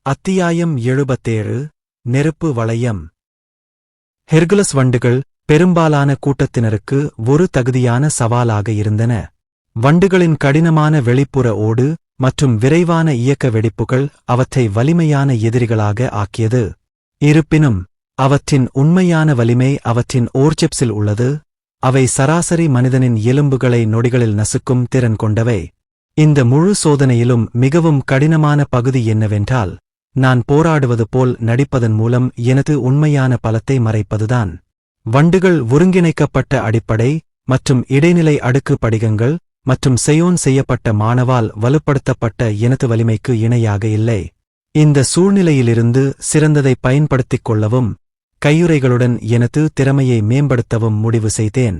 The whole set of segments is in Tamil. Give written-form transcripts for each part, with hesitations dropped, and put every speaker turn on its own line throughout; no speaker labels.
அத்தியாயம் 77 நெருப்பு வளையம். ஹெர்குலஸ் வண்டுகள் பெரும்பாலான கூட்டத்தினருக்கு ஒரு தகுதியான சவாலாக இருந்தன. வண்டுகளின் கடினமான வெளிப்புற ஓடு மற்றும் விரைவான இயக்க வெடிப்புகள் அவற்றை வலிமையான எதிரிகளாக ஆக்கியது. இருப்பினும் அவற்றின் உண்மையான வலிமை அவற்றின் ஓர்செப்ஸில் உள்ளது. அவை சராசரி மனிதனின் எலும்புகளை நொடிகளில் நசுக்கும் திறன் கொண்டவை. இந்த முழு சோதனையிலும் மிகவும் கடினமான பகுதி என்னவென்றால், நான் போராடுவது போல் நடிப்பதன் மூலம் எனது உண்மையான பலத்தை மறைப்பதுதான். வண்டுகள் ஒருங்கிணைக்கப்பட்ட அடிப்படை மற்றும் இடைநிலை அடுக்கு படிகங்கள் மற்றும் செயோன் செய்யப்பட்ட மாணவால் வலுப்படுத்தப்பட்ட எனது வலிமைக்கு இணையாக இல்லை. இந்த சூழ்நிலையிலிருந்து சிறந்ததை பயன்படுத்திக் கொள்ளவும் கையுறைகளுடன் எனது திறமையை மேம்படுத்தவும் முடிவு செய்தேன்.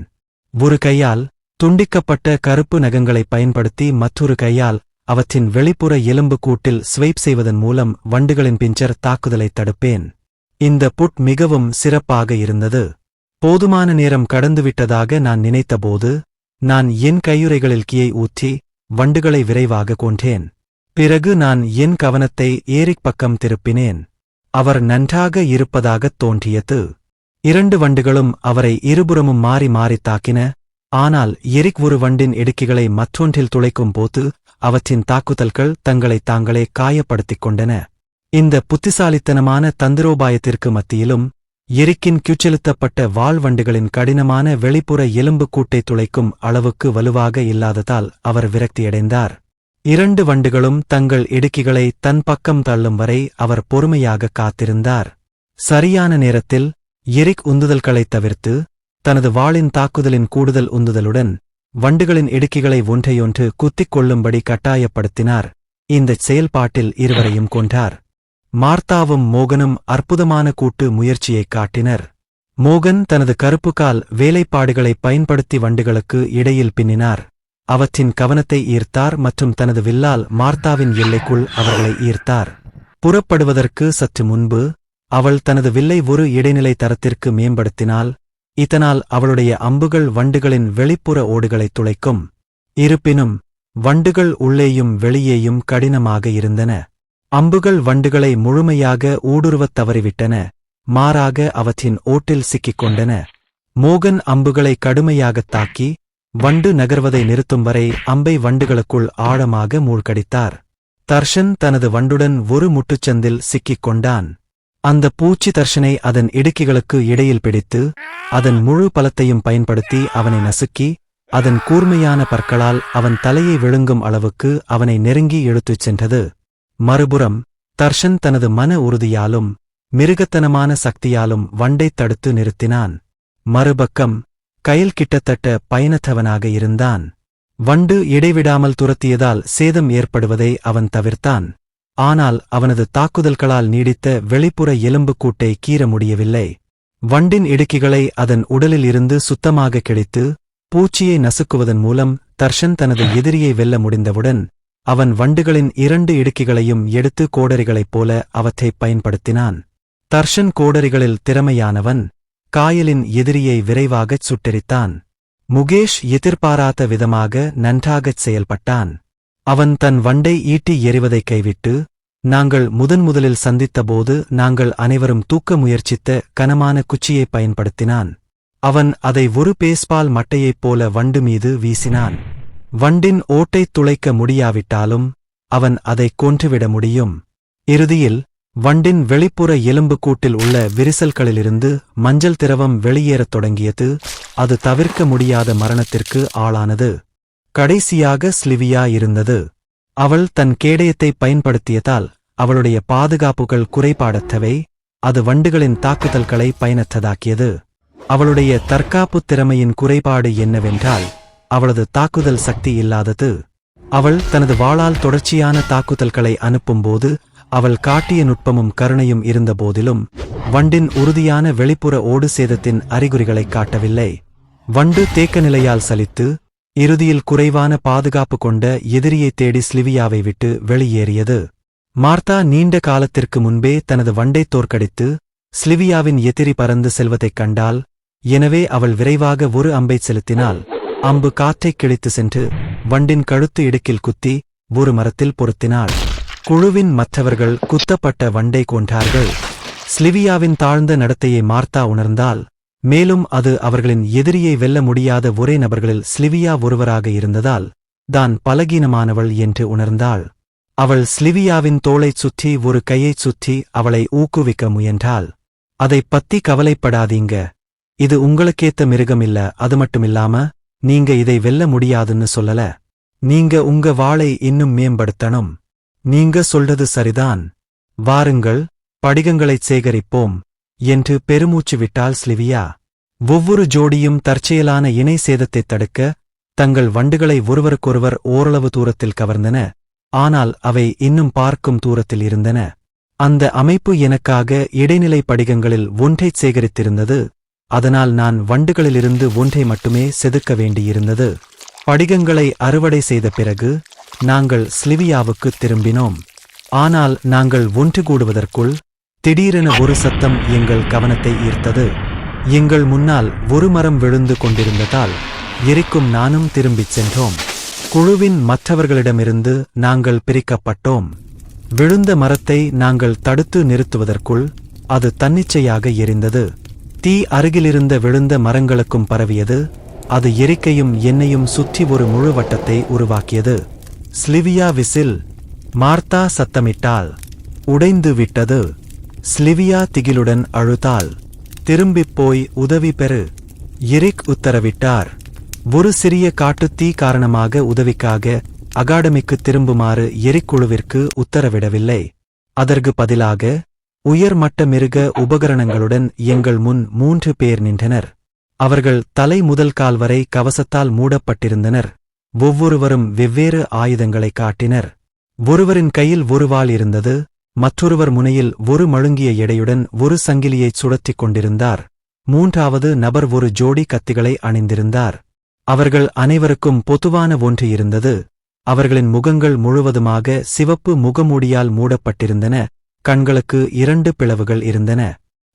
ஒரு கையால் துண்டிக்கப்பட்ட கருப்பு நகங்களை பயன்படுத்தி மற்றொரு கையால் அவற்றின் வெளிப்புற எலும்புக்கூட்டில் ஸ்வைப் செய்வதன் மூலம் வண்டுகளின் பிஞ்சர் தாக்குதலை தடுப்பேன். இந்த புட் மிகவும் சிறப்பாக இருந்தது. போதுமான நேரம் கடந்துவிட்டதாக நான் நினைத்தபோது நான் என் கையுறைகளில் கீயை ஊற்றி வண்டுகளை விரைவாக கொன்றேன். பிறகு நான் என் கவனத்தை ஏரிக் பக்கம் திருப்பினேன். அவர் நன்றாக இருப்பதாகத் தோன்றியது. 2 வண்டுகளும் அவரை இருபுறமும் மாறி மாறித் தாக்கின. ஆனால் எரிக் ஒரு வண்டின் இடுக்கிகளை மற்றொன்றில் துளைக்கும் போது அவற்றின் தாக்குதல்கள் தங்களைத் தாங்களே காயப்படுத்திக் கொண்டன. இந்த புத்திசாலித்தனமான தந்திரோபாயத்திற்கு மத்தியிலும் எரிக்கின் கீழ்ச்செலுத்தப்பட்ட வாள் வண்டுகளின் கடினமான வெளிப்புற எலும்புக்கூட்டை துளைக்கும் அளவுக்கு வலுவாக இல்லாததால் அவர் விரக்தியடைந்தார். 2 வண்டுகளும் தங்கள் இடுக்கிகளை தன் பக்கம் தள்ளும் வரை அவர் பொறுமையாக காத்திருந்தார். சரியான நேரத்தில் எரிக் உந்துதல்களைத் தவிர்த்து தனது வாளின் தாக்குதலின் கூடுதல் உந்துதலுடன் வண்டுகளின் இடுக்கிகளை ஒன்றையொன்று குத்திக் கொள்ளும்படி கட்டாயப்படுத்தினார். இந்தச் செயல்பாட்டில் இருவரையும் கொன்றார். மார்த்தாவும் மோகனும் அற்புதமான கூட்டு முயற்சியைக் காட்டினர். மோகன் தனது கருப்புக்கால் வேலைப்பாடுகளைப் பயன்படுத்தி வண்டுகளுக்கு இடையில் பின்னினார். அவற்றின் கவனத்தை ஈர்த்தார் மற்றும் தனது வில்லால் மார்த்தாவின் எல்லைக்குள் அவர்களை ஈர்த்தார். புறப்படுவதற்கு சற்று முன்பு அவள் தனது வில்லை ஒரு இடைநிலை தரத்திற்கு மேம்படுத்தினாள். இதனால் அவளுடைய அம்புகள் வண்டுகளின் வெளிப்புற ஓடுகளைத் துளைக்கும். இருப்பினும் வண்டுகள் உள்ளேயும் வெளியேயும் கடினமாக இருந்தன. அம்புகள் வண்டுகளை முழுமையாக ஊடுருவத் தவறிவிட்டன. மாறாக அவற்றின் ஓட்டில் சிக்கிக் கொண்டன. மோகன் அம்புகளை கடுமையாகத் தாக்கி வண்டு நகர்வதை நிறுத்தும் வரை அம்பை வண்டுகளுக்குள் ஆழமாக மூழ்கடித்தார். தர்ஷன் தனது வண்டுடன் ஒரு முட்டுச்சந்தில் சிக்கிக் கொண்டான். அந்த பூச்சி தர்ஷனை அதன் இடுக்கிகளுக்கு இடையில் பிடித்து அதன் முழு பலத்தையும் பயன்படுத்தி அவனை நசுக்கி அதன் கூர்மையான பற்களால் அவன் தலையை விழுங்கும் அளவுக்கு அவனை நெருங்கி இழுத்துச் சென்றது. மறுபுறம் தர்ஷன் தனது மன உறுதியாலும் மிருகத்தனமான சக்தியாலும் வண்டைத் தடுத்து நிறுத்தினான். மறுபக்கம் கயல் கிட்டத்தட்ட பயனற்றவனாக இருந்தான். வண்டு இடைவிடாமல் துரத்தியதால் சேதம் ஏற்படுவதை அவன் தவிர்த்தான். ஆனால் அவனது தாக்குதல்களால் நீடித்த வெளிப்புற எலும்புக்கூட்டை கீற முடியவில்லை. வண்டின் இடுக்கிகளை அதன் உடலில் இருந்து சுத்தமாக கிழித்து பூச்சியை நசுக்குவதன் மூலம் தர்ஷன் தனது எதிரியை வெல்ல முடிந்தவுடன் அவன் வண்டுகளின் 2 இடுக்கிகளையும் எடுத்து கோடரிகளைப் போல அவற்றைப் பயன்படுத்தினான். தர்ஷன் கோடரிகளில் திறமையானவன். காயலின் எதிரியை விரைவாகச் சுட்டெரித்தான். முகேஷ் எதிர்பாராத விதமாக நன்றாகச் செயல்பட்டான். அவன் தன் வண்டை ஈட்டி எறிவதைக் கைவிட்டு, நாங்கள் முதலில் சந்தித்தபோது நாங்கள் அனைவரும் தூக்க முயற்சித்த கனமான குச்சியைப் பயன்படுத்தினான். அவன் அதை ஒரு பேஸ்பால் மட்டையைப் போல வண்டு மீது வீசினான். வண்டின் ஓட்டைத் துளைக்க முடியாவிட்டாலும் அவன் அதைக் கொன்றுவிட முடியும். இறுதியில் வண்டின் வெளிப்புற எலும்புக்கூட்டில் உள்ள விரிசல்களிலிருந்து மஞ்சள் திரவம் வெளியேறத் தொடங்கியது. அது தவிர்க்க முடியாத மரணத்திற்கு ஆளானது. கடைசியாக ஸ்லிவியா இருந்தது. அவள் தன் கேடயத்தை பயன்படுத்தியதால் அவளுடைய பாதுகாப்புகள் குறைபாடற்றவை. அது வண்டுகளின் தாக்குதல்களை பயனற்றதாக்கியது. அவளுடைய தற்காப்புத் திறமையின் குறைபாடு என்னவென்றால் அவளது தாக்குதல் சக்தி இல்லாதது. அவள் தனது வாளால் தொடர்ச்சியான தாக்குதல்களை அனுப்பும்போது அவள் காட்டிய நுட்பமும் கருணையும் இருந்தபோதிலும் வண்டின் உறுதியான வெளிப்புற ஓடு சேதத்தின் அறிகுறிகளைக் காட்டவில்லை. வண்டு தேக்க நிலையால் சலித்து இறுதியில் குறைவான பாதுகாப்பு கொண்ட எதிரியைத் தேடி ஸ்லிவியாவை விட்டு வெளியேறியது. மார்த்தா நீண்ட காலத்திற்கு முன்பே தனது வண்டைத் தோற்கடித்து ஸ்லிவியாவின் எதிரி பறந்து செல்வதைக் கண்டாள். எனவே அவள் விரைவாக ஒரு அம்பைச் செலுத்தினாள். அம்பு காற்றைக் கிழித்து சென்று வண்டின் கழுத்து இடுக்கில் குத்தி ஒரு மரத்தில் பொருத்தினாள். குழுவின் மற்றவர்கள் குத்தப்பட்ட வண்டை கொன்றார்கள். ஸ்லிவியாவின் தாழ்ந்த நடத்தையை மார்த்தா உணர்ந்தாள். மேலும் அது அவர்களின் எதிரியை வெல்ல முடியாத ஒரே நபர்களில் ஸ்லிவியா ஒருவராக இருந்ததால் தான் பலகீனமானவள் என்று உணர்ந்தாள். அவள் ஸ்லிவியாவின் தோளைச் சுற்றி ஒரு கையைச் சுற்றி அவளை ஊக்குவிக்க முயன்றாள். அதைப் பத்தி கவலைப்படாதீங்க. இது உங்களுக்கேத்த மிருகம் இல்ல. அது மட்டுமில்லாம நீங்க இதை வெல்ல முடியாதுன்னு சொல்லல. நீங்க உங்க வாளை இன்னும் மேம்படுத்தணும். நீங்க சொல்றது சரிதான். வாருங்கள், படிகங்களைச் சேகரிப்போம் என்று பெருமூச்சு விட்டாள் ஸ்லிவியா. ஒவ்வொரு ஜோடியும் தற்செயலான இணை சேதத்தைத் தடுக்க தங்கள் வண்டுகளை ஒருவருக்கொருவர் ஓரளவு தூரத்தில் கவர்ந்தன. ஆனால் அவை இன்னும் பார்க்கும் தூரத்தில் இருந்தன. அந்த அமைப்பு எனக்காக இடைநிலை படிகங்களில் ஒன்றைச் சேகரித்திருந்தது. அதனால் நான் வண்டுகளிலிருந்து ஒன்றை மட்டுமே செதுக்க வேண்டியிருந்தது. படிகங்களை அறுவடை செய்த பிறகு நாங்கள் ஸ்லிவியாவுக்கு திரும்பினோம். ஆனால் நாங்கள் ஒன்று கூடுவதற்குள் திடீரென ஒரு சத்தம் எங்கள் கவனத்தை ஈர்த்தது. எங்கள் முன்னால் ஒரு மரம் விழுந்து கொண்டிருந்ததால் எரிக்கும் நானும் திரும்பிச் சென்றோம். குழுவின் மற்றவர்களிடமிருந்து நாங்கள் பிரிக்கப்பட்டோம். விழுந்த மரத்தை நாங்கள் தடுத்து நிறுத்துவதற்குள் அது தன்னிச்சையாக எரிந்தது. தீ அருகிலிருந்த விழுந்த மரங்களுக்கும் பரவியது. அது எரிக்கையும் எண்ணெயும் சுற்றி ஒரு முழு வட்டத்தை உருவாக்கியது. ஸ்லிவியா விசில்! மார்த்தா சத்தமிட்டாள். உடைந்து விட்டது. ஸ்லிவியா திகிலுடன் அழுதாள். திரும்பிப் போய் உதவி பெறு, எரிக் உத்தரவிட்டார். ஒரு சிறிய காட்டுத்தீ காரணமாக உதவிக்காக அகாடமிக்கு திரும்புமாறு எரிக் குழுவிற்கு உத்தரவிடவில்லை. அதற்கு பதிலாக உயர்மட்ட மிருக உபகரணங்களுடன் எங்கள் முன் 3 பேர் நின்றனர். அவர்கள் தலை முதல் கால் வரை கவசத்தால் மூடப்பட்டிருந்தனர். ஒவ்வொருவரும் வெவ்வேறு ஆயுதங்களை காட்டினர். ஒருவரின் கையில் ஒரு வாள் இருந்தது. மற்றொருவர் முனையில் ஒரு மழுங்கிய எடையுடன் ஒரு சங்கிலியைச் சுழற்றிக் கொண்டிருந்தார். மூன்றாவது நபர் ஒரு ஜோடி கத்திகளை அணிந்திருந்தார். அவர்கள் அனைவருக்கும் பொதுவான ஒன்று இருந்தது. அவர்களின் முகங்கள் முழுவதுமாக சிவப்பு முகமூடியால் மூடப்பட்டிருந்தன. கண்களுக்கு 2 பிளவுகள் இருந்தன.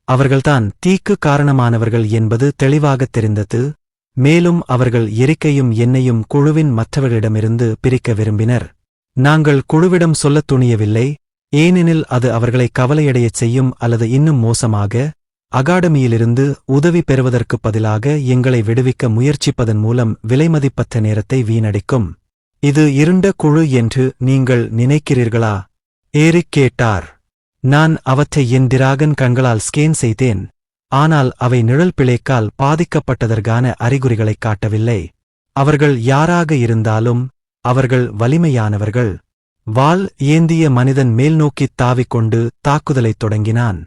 அவர்கள்தான் தீக்கு காரணமானவர்கள் என்பது தெளிவாகத் தெரிந்தது. மேலும் அவர்கள் எரிக்கையும் எண்ணெயும் குழுவின் மற்றவர்களிடமிருந்து பிரிக்க விரும்பினர். நாங்கள் குழுவிடம் சொல்லத் துணியவில்லை. ஏனெனில் அது அவர்களை கவலையடையச் செய்யும். அல்லது இன்னும் மோசமாக, அகாடமியிலிருந்து உதவி பெறுவதற்குப் பதிலாக எங்களை விடுவிக்க முயற்சிப்பதன் மூலம் விலைமதிப்பற்ற நேரத்தை வீணடிக்கும். இது இருண்ட குழு என்று நீங்கள் நினைக்கிறீர்களா? ஏரிக் கேட்டார். நான் அவற்றை என் டிராகன் கண்களால் ஸ்கேன் செய்தேன். ஆனால் அவை நிழல் பிழைக்கால் பாதிக்கப்பட்டதற்கான அறிகுறிகளைக் காட்டவில்லை. அவர்கள் யாராக இருந்தாலும் அவர்கள் வலிமையானவர்கள். வாள் ஏந்திய மனிதன் மேல்நோக்கித் தாவிக்கொண்டு தாக்குதலைத் தொடங்கினான்.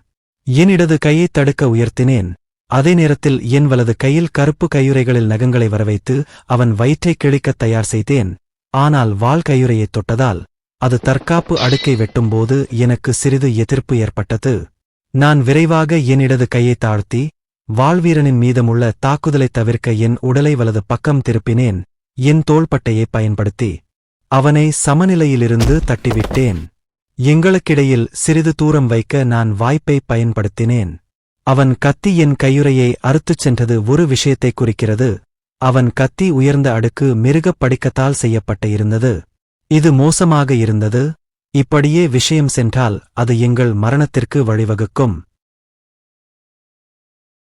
என் இடது கையைத் தடுக்க உயர்த்தினேன். அதே நேரத்தில் என் வலது கையில் கருப்பு கையுறைகளில் நகங்களை வரவைத்து அவன் வயிற்றைக் கிழிக்கத் தயார் செய்தேன். ஆனால் வாள் கையுறையைத் தொட்டதால் அது தற்காப்பு அடுக்கை வெட்டும்போது எனக்கு சிறிது எதிர்ப்பு ஏற்பட்டது. நான் விரைவாக என் இடது கையை தாழ்த்தி வாள்வீரனின் மீதமுள்ள தாக்குதலைத் தவிர்க்க என் உடலை வலது பக்கம் திருப்பினேன். என் தோள்பட்டையை பயன்படுத்தி அவனை சமநிலையிலிருந்து தட்டிவிட்டேன். எங்களுக்கிடையில் சிறிது தூரம் வைக்க நான் வாய்ப்பை பயன்படுத்தினேன். அவன் கத்தி என் கையுறையை அறுத்துச் சென்றது ஒரு விஷயத்தை குறிக்கிறது. அவன் கத்தி உயர்ந்த அடுக்கு மிருகப் படிக்கத்தால் செய்யப்பட்ட இருந்தது. இது மோசமாக இருந்தது. இப்படியே விஷயம் சென்றால் அது எங்கள் மரணத்திற்கு வழிவகுக்கும்.